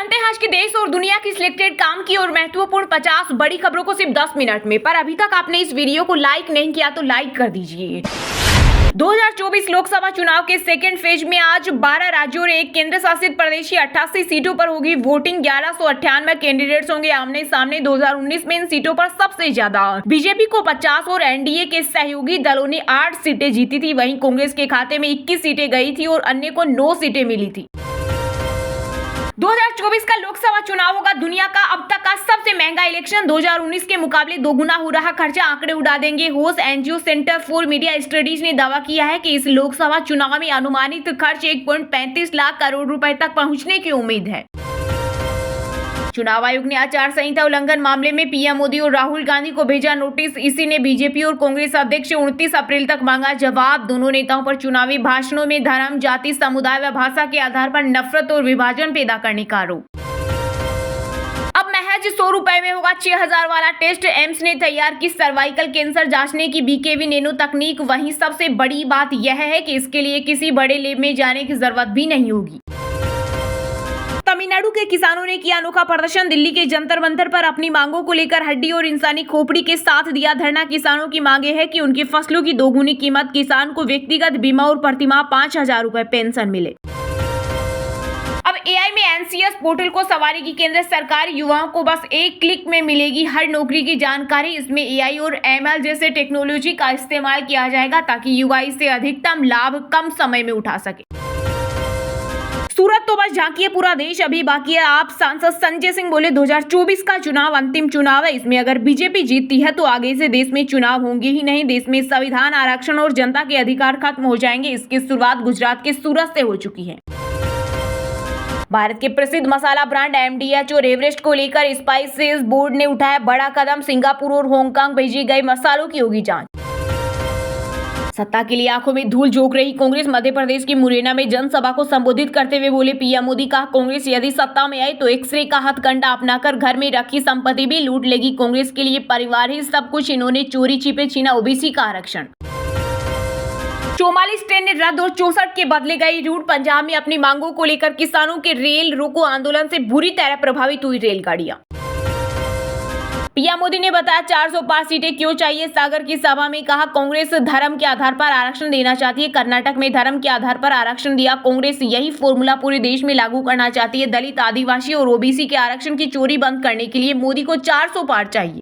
जानते हैं आज के देश और दुनिया की सिलेक्टेड काम की और महत्वपूर्ण 50 बड़ी खबरों को सिर्फ 10 मिनट में। पर अभी तक आपने इस वीडियो को लाइक नहीं किया तो लाइक कर दीजिए। 2024 लोकसभा चुनाव के सेकेंड फेज में आज 12 राज्यों और एक केंद्र शासित प्रदेश की 88 सीटों पर होगी वोटिंग। 1198 कैंडिडेट्स होंगे आमने सामने। 2019 में इन सीटों पर सबसे ज्यादा बीजेपी को 50 और एनडीए के सहयोगी दलों ने 8 सीटें जीती थी। वहीं कांग्रेस के खाते में 21 सीटें गई थी और अन्य को 9 सीटें मिली थी। 2024 का लोकसभा चुनाव होगा दुनिया का अब तक का सबसे महंगा इलेक्शन। 2019 के मुकाबले दोगुना हो रहा खर्चा, आंकड़े उड़ा देंगे होश। NGO centre for media studies ने दावा किया है कि इस लोकसभा चुनाव में अनुमानित खर्च 1.35 लाख करोड़ रुपए तक पहुंचने की उम्मीद है। चुनाव आयोग ने आचार संहिता उल्लंघन मामले में पीएम मोदी और राहुल गांधी को भेजा नोटिस। इसी ने बीजेपी और कांग्रेस अध्यक्ष 29 अप्रैल तक मांगा जवाब। दोनों नेताओं पर चुनावी भाषणों में धर्म, जाति, समुदाय व भाषा के आधार पर नफरत और विभाजन पैदा करने का आरोप। अब महज 100 रुपए में होगा 6000 वाला टेस्ट। एम्स ने तैयार की सर्वाइकल कैंसर जांचने की बीकेवी नैनो तकनीक। वहीं सबसे बड़ी बात यह है कि इसके लिए किसी बड़े लैब में जाने की जरूरत भी नहीं होगी। तमिलनाडु के किसानों ने किया अनोखा प्रदर्शन। दिल्ली के जंतर मंतर पर अपनी मांगों को लेकर हड्डी और इंसानी खोपड़ी के साथ दिया धरना। किसानों की मांगे है कि उनकी फसलों की दोगुनी कीमत, किसान को व्यक्तिगत बीमा और प्रतिमाह 5000 रुपए पेंशन मिले। अब एआई में एनसीएस पोर्टल को सवारी की केंद्र सरकार। युवाओं को बस एक क्लिक में मिलेगी हर नौकरी की जानकारी। इसमें एआई और एमएल जैसे टेक्नोलॉजी का इस्तेमाल किया जाएगा ताकि युवा इससे अधिकतम लाभ कम समय में उठा सके। सूरत तो बस झांकिए, पूरा देश अभी बाकी है। आप सांसद संजय सिंह बोले 2024 का चुनाव अंतिम चुनाव है। इसमें अगर बीजेपी जीतती है तो आगे से देश में चुनाव होंगे ही नहीं। देश में संविधान, आरक्षण और जनता के अधिकार खत्म हो जाएंगे। इसकी शुरुआत गुजरात के सूरत से हो चुकी है। भारत के प्रसिद्ध मसाला ब्रांड एमडीएच और एवरेस्ट को लेकर स्पाइसेस बोर्ड ने उठाया बड़ा कदम। सिंगापुर और हांगकांग भेजे गए मसालों की होगी जांच। सत्ता के लिए आंखों में धूल झोंक रही कांग्रेस। मध्य प्रदेश की मुरैना में जनसभा को संबोधित करते हुए बोले पीएम मोदी, कहा कांग्रेस यदि सत्ता में आए तो एक्सरे का हथकंडा अपनाकर घर में रखी संपत्ति भी लूट लेगी। कांग्रेस के लिए परिवार ही सब कुछ। इन्होंने चोरी छिपे छीना ओबीसी का आरक्षण। 44 ट्रेनें रद्द और 64 के बदले गई रूट। पंजाब में अपनी मांगों को लेकर किसानों के रेल रोको आंदोलन से बुरी तरह प्रभावित हुई रेलगाड़ियां। पीएम मोदी ने बताया 405 सीटें क्यों चाहिए। सागर की सभा में कहा कांग्रेस धर्म के आधार पर आरक्षण देना चाहती है। कर्नाटक में धर्म के आधार पर आरक्षण दिया कांग्रेस। यही फॉर्मूला पूरे देश में लागू करना चाहती है। दलित, आदिवासी और ओबीसी के आरक्षण की चोरी बंद करने के लिए मोदी को 400 पार चाहिए।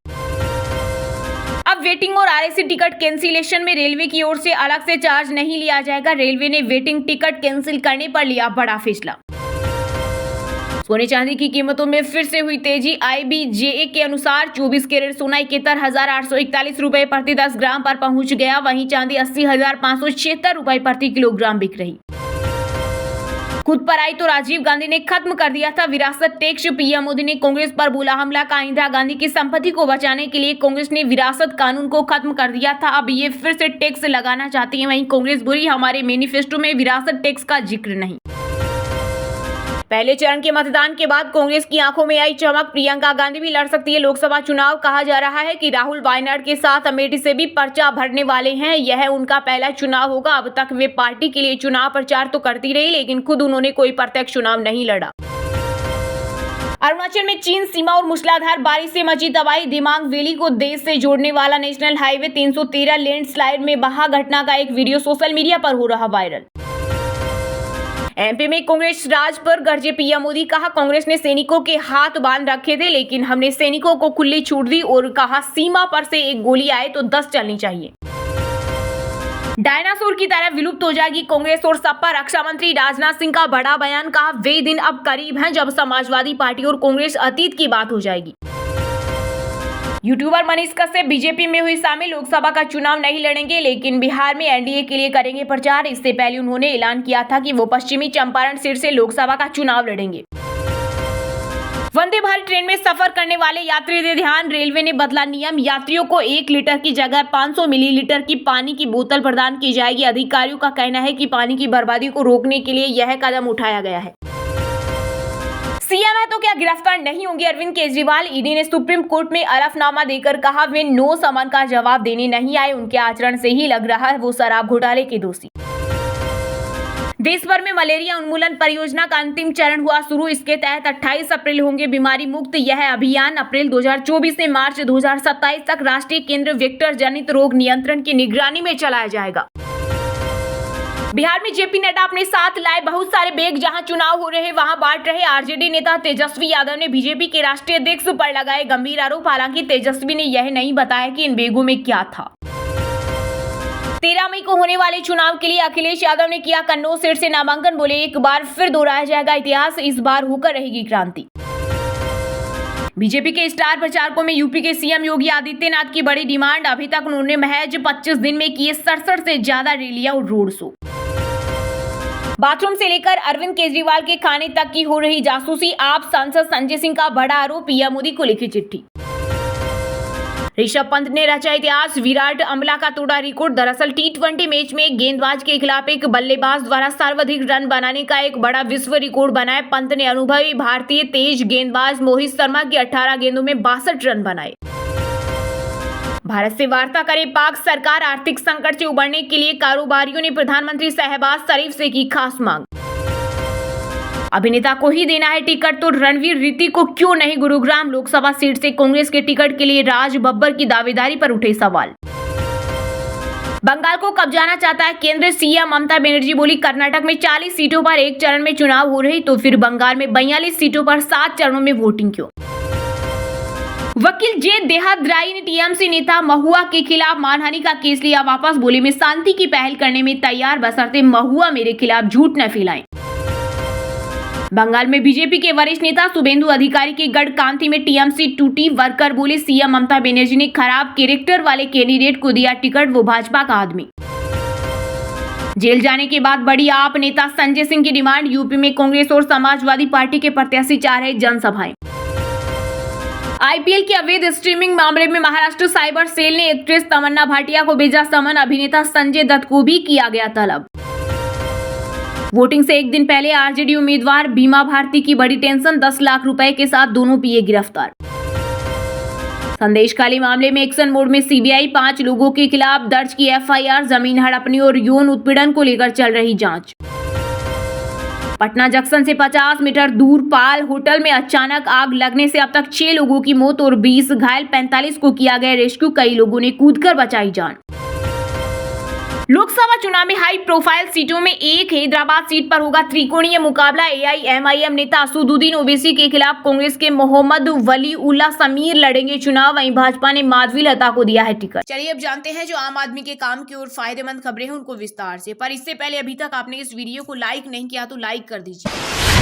अब वेटिंग और आरएसी टिकट कैंसिलेशन में रेलवे की ओर से अलग से चार्ज नहीं लिया जाएगा। रेलवे ने वेटिंग टिकट कैंसिल करने पर लिया बड़ा फैसला। सोने चांदी की कीमतों में फिर से हुई तेजी। आईबीजेए के अनुसार 24 कैरेट सोना 71,841 रुपए प्रति 10 ग्राम पर पहुंच गया। वहीं चांदी 80,576 रुपए प्रति किलोग्राम बिक रही। खुद पर आई तो राजीव गांधी ने खत्म कर दिया था विरासत टैक्स। पीएम मोदी ने कांग्रेस पर बोला हमला। का इंदिरा गांधी की संपत्ति को बचाने के लिए कांग्रेस ने विरासत कानून को खत्म कर दिया था। अब ये फिर से टैक्स लगाना चाहती है। वहीं कांग्रेस बोली हमारे मैनिफेस्टो में विरासत टैक्स का जिक्र नहीं। पहले चरण के मतदान के बाद कांग्रेस की आंखों में आई चमक। प्रियंका गांधी भी लड़ सकती है लोकसभा चुनाव। कहा जा रहा है कि राहुल वायनाड के साथ अमेठी से भी पर्चा भरने वाले हैं। यह उनका पहला चुनाव होगा। अब तक वे पार्टी के लिए चुनाव प्रचार तो करती रही लेकिन खुद उन्होंने कोई प्रत्यक्ष चुनाव नहीं लड़ा। अरुणाचल में चीन सीमा और मूसलाधार बारिश से मची तबाही। दिमाग वैली को देश से जोड़ने वाला नेशनल हाईवे 313 लैंडस्लाइड में बहा। घटना का एक वीडियो सोशल मीडिया पर हो रहा वायरल। एमपी में कांग्रेस राज पर गरजे पीएम मोदी। कहा कांग्रेस ने सैनिकों के हाथ बांध रखे थे लेकिन हमने सैनिकों को खुली छूट दी और कहा सीमा पर से एक गोली आए तो 10 चलनी चाहिए। डायनासोर की तरह विलुप्त हो जाएगी कांग्रेस और सपा। रक्षा मंत्री राजनाथ सिंह का बड़ा बयान। कहा वे दिन अब करीब हैं जब समाजवादी पार्टी और कांग्रेस अतीत की बात हो जाएगी। यूट्यूबर मनीष कश्यप बीजेपी में हुई शामिल। लोकसभा का चुनाव नहीं लड़ेंगे लेकिन बिहार में एनडीए के लिए करेंगे प्रचार। इससे पहले उन्होंने ऐलान किया था कि वो पश्चिमी चंपारण सीट से लोकसभा का चुनाव लड़ेंगे। वंदे भारत ट्रेन में सफर करने वाले यात्री दे ध्यान। रेलवे ने बदला नियम। यात्रियों को 1 लीटर की जगह 500 मिलीलीटर की पानी की बोतल प्रदान की जाएगी। अधिकारियों का कहना है कि पानी की बर्बादी को रोकने के लिए यह कदम उठाया गया है। सीएम है तो क्या गिरफ्तार नहीं होंगे अरविंद केजरीवाल। ईडी ने सुप्रीम कोर्ट में हलफनामा देकर कहा वे नो समन का जवाब देने नहीं आए। उनके आचरण से ही लग रहा है वो शराब घोटाले के दोषी। देश भर में मलेरिया उन्मूलन परियोजना का अंतिम चरण हुआ शुरू। इसके तहत 28 अप्रैल होंगे बीमारी मुक्त। यह अभियान अप्रैल 2024 से मार्च 2027 तक राष्ट्रीय केंद्र वेक्टर जनित रोग नियंत्रण की निगरानी में चलाया जाएगा। बिहार में जेपी नड्डा अपने साथ लाए बहुत सारे बैग। जहां चुनाव हो रहे वहां बांट रहे। आरजेडी नेता तेजस्वी यादव ने बीजेपी के राष्ट्रीय अध्यक्ष पर लगाए गंभीर आरोप। हालांकि तेजस्वी ने यह नहीं बताया कि इन बैगों में क्या था। 13 मई को होने वाले चुनाव के लिए अखिलेश यादव ने किया कन्नौज सीट से नामांकन। बोले एक बार फिर दोहराया जाएगा इतिहास, इस बार होकर रहेगी क्रांति। बीजेपी के स्टार प्रचारकों में यूपी के सीएम योगी आदित्यनाथ की बड़ी डिमांड। अभी तक उन्होंने महज 25 दिन में किए 67 से ज्यादा रैलियां और रोड शो। बाथरूम से लेकर अरविंद केजरीवाल के खाने तक की हो रही जासूसी। आप सांसद संजय सिंह का बड़ा आरोप। पीएम मोदी को लिखी चिट्ठी। ऋषभ पंत ने रचा इतिहास। विराट अम्ला का तोड़ा रिकॉर्ड। दरअसल T20 मैच में गेंदबाज के खिलाफ एक बल्लेबाज द्वारा सर्वाधिक रन बनाने का एक बड़ा विश्व रिकॉर्ड बनाए। पंत ने अनुभवी भारतीय तेज गेंदबाज मोहित शर्मा की 18 गेंदों में 62 रन बनाए। भारत से वार्ता करे पाक सरकार। आर्थिक संकट से उबरने के लिए कारोबारियों ने प्रधानमंत्री शहबाज शरीफ से की खास मांग। अभिनेता को ही देना है टिकट तो रणवीर ऋतिक को क्यों नहीं। गुरुग्राम लोकसभा सीट से कांग्रेस के टिकट के लिए राज बब्बर की दावेदारी पर उठे सवाल। बंगाल को कब्जाना चाहता है केंद्र। सीएम ममता बनर्जी बोली कर्नाटक में 40 सीटों पर एक चरण में चुनाव हो रही तो फिर बंगाल में 42 सीटों पर 7 चरणों में वोटिंग क्यों। वकील जे देहाद्राई ने टीएमसी नेता महुआ के खिलाफ मानहानि का केस लिया वापस। बोले मैं शांति की पहल करने में तैयार, बशर्ते महुआ मेरे खिलाफ झूठ न फैलाएं। बंगाल में बीजेपी के वरिष्ठ नेता शुभेंदु अधिकारी की गढ़कांती में टीएमसी टूटी। वर्कर बोले सीएम ममता बनर्जी ने खराब कैरेक्टर वाले कैंडिडेट को दिया टिकट, वो भाजपा का आदमी। जेल जाने के बाद बड़ी आप नेता संजय सिंह की डिमांड। यूपी में कांग्रेस और समाजवादी पार्टी के प्रत्याशी चाह रहे जनसभाएं। आईपीएल के अवैध स्ट्रीमिंग मामले में महाराष्ट्र साइबर सेल ने एक्ट्रेस तमन्ना भाटिया को भेजा समन। अभिनेता संजय दत्त को भी किया गया तलब। वोटिंग से एक दिन पहले आरजेडी उम्मीदवार बीमा भारती की बड़ी टेंशन। 10 लाख रुपए के साथ दोनों पीए गिरफ्तार। संदेशखाली मामले में एक्शन मोड में सीबीआई। 5 लोगों के खिलाफ दर्ज की एफआईआर। जमीन हड़पने और यौन उत्पीड़न को लेकर चल रही जांच। पटना जंक्शन से 50 मीटर दूर पाल होटल में अचानक आग लगने से अब तक 6 लोगों की मौत और 20 घायल। 45 को किया गया रेस्क्यू। कई लोगों ने कूदकर बचाई जान। लोकसभा चुनाव में हाई प्रोफाइल सीटों में एक हैदराबाद सीट पर होगा त्रिकोणीय मुकाबला। एआईएमआईएम नेता असदुद्दीन ओवैसी के खिलाफ कांग्रेस के मोहम्मद वली उल्लाह समीर लड़ेंगे चुनाव। वहीं भाजपा ने माधवी लता को दिया है टिकट। चलिए अब जानते हैं जो आम आदमी के काम की और फायदेमंद खबरें हैं उनको विस्तार से। पर इससे पहले अभी तक आपने इस वीडियो को लाइक नहीं किया तो लाइक कर दीजिए।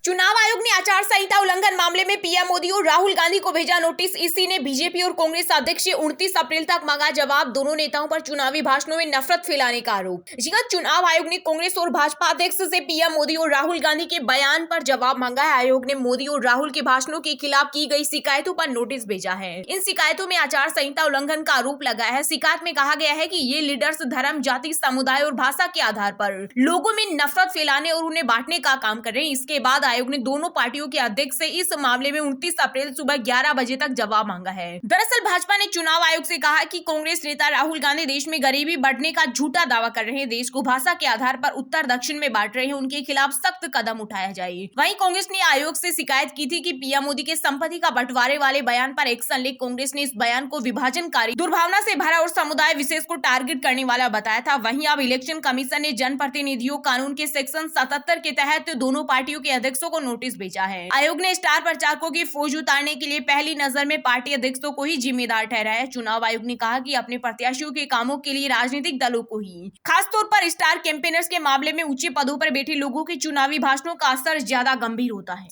चुनाव आयोग ने आचार संहिता उल्लंघन मामले में पीएम मोदी और राहुल गांधी को भेजा नोटिस। इसी ने बीजेपी और कांग्रेस अध्यक्ष से 29 अप्रैल तक मांगा जवाब। दोनों नेताओं पर चुनावी भाषणों में नफरत फैलाने का आरोप। चुनाव आयोग ने कांग्रेस और भाजपा अध्यक्ष से पीएम मोदी और राहुल गांधी के बयान पर जवाब मांगा है। आयोग ने मोदी और राहुल के भाषणों के खिलाफ की गई शिकायतों पर नोटिस भेजा है। इन शिकायतों में आचार संहिता उल्लंघन का आरोप लगाया है। शिकायत में कहा गया है कि ये लीडर्स धर्म, जाति, समुदाय और भाषा के आधार पर लोगों में नफरत फैलाने और उन्हें बांटने का काम कर रहे हैं। इसके बाद आयोग ने दोनों पार्टियों के अध्यक्ष से इस मामले में 29 अप्रैल सुबह 11 बजे तक जवाब मांगा है। दरअसल भाजपा ने चुनाव आयोग से कहा कि कांग्रेस नेता राहुल गांधी देश में गरीबी बढ़ने का झूठा दावा कर रहे हैं, देश को भाषा के आधार पर उत्तर दक्षिण में बांट रहे हैं, उनके खिलाफ सख्त कदम उठाया जाए। वहीं कांग्रेस ने आयोग से शिकायत की थी कि पीएम मोदी के संपत्ति का बंटवारे वाले बयान पर एक्शन ले। कांग्रेस ने इस बयान को विभाजनकारी, दुर्भावना से भरा और समुदाय विशेष को टारगेट करने वाला बताया था। वहीं अब इलेक्शन कमीशन ने जनप्रतिनिधियों कानून के सेक्शन 77 के तहत दोनों पार्टियों के अध्यक्षों को नोटिस भेजा है। आयोग ने स्टार प्रचारकों की फौज उतारने के लिए पहली नजर में पार्टी अध्यक्षों को ही जिम्मेदार ठहराया है। चुनाव आयोग ने कहा कि अपने प्रत्याशियों के कामों के लिए राजनीतिक दलों को ही, खासतौर पर स्टार कैंपेनर्स के मामले में ऊंचे पदों पर बैठे लोगों के चुनावी भाषणों का असर ज्यादा गंभीर होता है।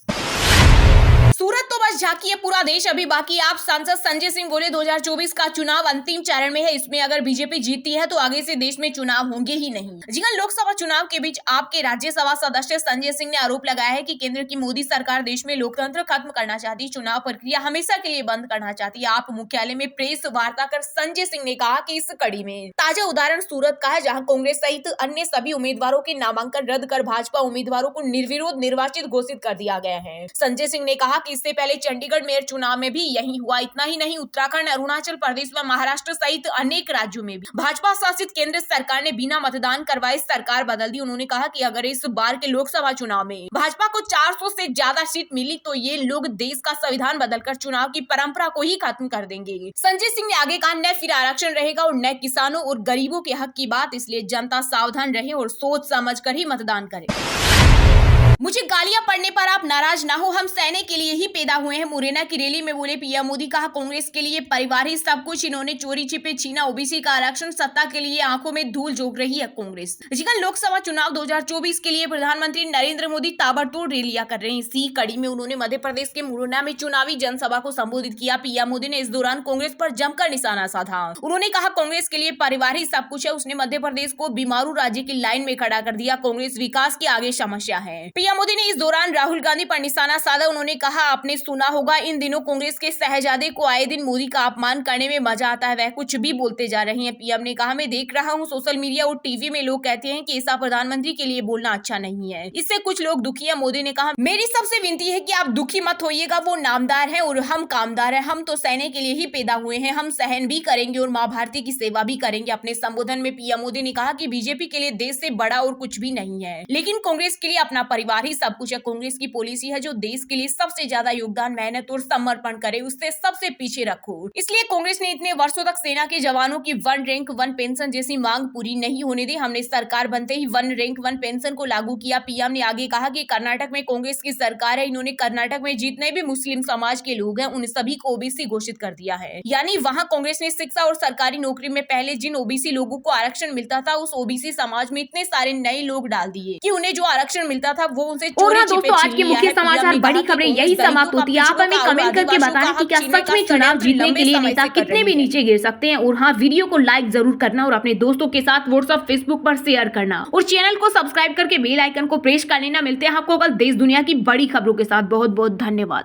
सूरत तो बस झांकी है, पूरा देश अभी बाकी। आप सांसद संजय सिंह बोले 2024 का चुनाव अंतिम चरण में है। इसमें अगर बीजेपी जीतती है तो आगे से देश में चुनाव होंगे ही नहीं। लोकसभा चुनाव के बीच आपके राज्यसभा सदस्य संजय सिंह ने आरोप लगाया है कि केंद्र की मोदी सरकार देश में लोकतंत्र खत्म करना चाहती है, चुनाव प्रक्रिया हमेशा के लिए बंद करना चाहती है। आप मुख्यालय में प्रेस वार्ता कर संजय सिंह ने कहा कि इस कड़ी में ताजा उदाहरण सूरत का है, जहां कांग्रेस सहित अन्य सभी उम्मीदवारों के नामांकन रद्द कर भाजपा उम्मीदवारों को निर्विरोध निर्वाचित घोषित कर दिया गया है। संजय सिंह ने कहा कि इससे पहले चंडीगढ़ मेयर चुनाव में भी यही हुआ। इतना ही नहीं, उत्तराखंड, अरुणाचल प्रदेश व महाराष्ट्र सहित अनेक राज्यों में भी भाजपा शासित केंद्र सरकार ने बिना मतदान करवाए सरकार बदल दी। उन्होंने कहा कि अगर इस बार के लोकसभा चुनाव में भाजपा को 400 से ज्यादा सीट मिली तो ये लोग देश का संविधान बदलकर चुनाव की परंपरा को ही खत्म कर देंगे। संजय सिंह ने आगे कहा, न फिर आरक्षण रहेगा और न किसानों और गरीबों के हक की बात, इसलिए जनता सावधान रहे और सोच समझ कर ही मतदान करे। मुझे गालियां पड़ने पर आप नाराज ना हो, हम सहने के लिए ही पैदा हुए हैं। मुरैना की रैली में बोले पीएम मोदी। कहा, कांग्रेस के लिए परिवार ही सब कुछ। इन्होंने चोरी छिपे छीना ओबीसी का आरक्षण। सत्ता के लिए आंखों में धूल झोंक रही है कांग्रेस। जीवन लोकसभा चुनाव 2024 के लिए प्रधानमंत्री नरेंद्र मोदी ताबड़तोड़ रैलियां कर रहे हैं। इसी कड़ी में उन्होंने मध्य प्रदेश के मुरैना में चुनावी जनसभा को संबोधित किया। पीएम मोदी ने इस दौरान कांग्रेस पर जमकर निशाना साधा। उन्होंने कहा, कांग्रेस के लिए परिवार ही सब कुछ है। उसने मध्य प्रदेश को बीमारू राज्य की लाइन में खड़ा कर दिया। कांग्रेस विकास के आगे समस्या है। पीएम मोदी ने इस दौरान राहुल गांधी पर निशाना साधा। उन्होंने कहा, आपने सुना होगा इन दिनों कांग्रेस के शहजादे को आए दिन मोदी का अपमान करने में मजा आता है, वह कुछ भी बोलते जा रहे हैं। पीएम ने कहा, मैं देख रहा हूं सोशल मीडिया और टीवी में लोग कहते हैं कि ऐसा प्रधानमंत्री के लिए बोलना अच्छा नहीं है, इससे कुछ लोग दुखी है। मोदी ने कहा, मेरी सबसे विनती है कि आप दुखी मत होइएगा, वो नामदार है और हम कामदार है। हम तो सहने के लिए ही पैदा हुए हैं, हम सहन भी करेंगे और माँ भारती की सेवा भी करेंगे। अपने संबोधन में पीएम मोदी ने कहा कि बीजेपी के लिए देश से बड़ा और कुछ भी नहीं है, लेकिन कांग्रेस के लिए अपना परिवार ही सब कुछ है। कांग्रेस की पॉलिसी है जो देश के लिए सबसे ज्यादा योगदान, मेहनत और समर्पण करे, उससे सबसे पीछे रखो। इसलिए कांग्रेस ने इतने वर्षों तक सेना के जवानों की 1 रैंक 1 पेंशन जैसी मांग पूरी नहीं होने दी। हमने सरकार बनते ही 1 रैंक 1 पेंशन को लागू किया। पीएम ने आगे कहा कि कर्नाटक में कांग्रेस की सरकार है। इन्होंने कर्नाटक में जितने भी मुस्लिम समाज के लोग हैं उन सभी को ओबीसी घोषित कर दिया है। यानी वहां कांग्रेस ने शिक्षा और सरकारी नौकरी में पहले जिन ओबीसी लोगों को आरक्षण मिलता था, उस ओबीसी समाज में इतने सारे नए लोग डाल दिए कि उन्हें जो आरक्षण मिलता था वो उनसे चोरी छिपे मुख्य समाचार बड़ी खबरें यही समाप्त होती है। आप हमें कमेंट करके बताएं कि क्या सच में चुनाव जीतने के लिए नेता कितने भी नीचे गिर सकते हैं। और हाँ, वीडियो को लाइक जरूर करना और अपने दोस्तों के साथ व्हाट्सएप फेसबुक पर शेयर करना और चैनल को सब्सक्राइब करके बेल आइकन को प्रेस कर लेना। मिलते हैं आपको कल देश दुनिया की बड़ी खबरों के साथ। बहुत बहुत धन्यवाद।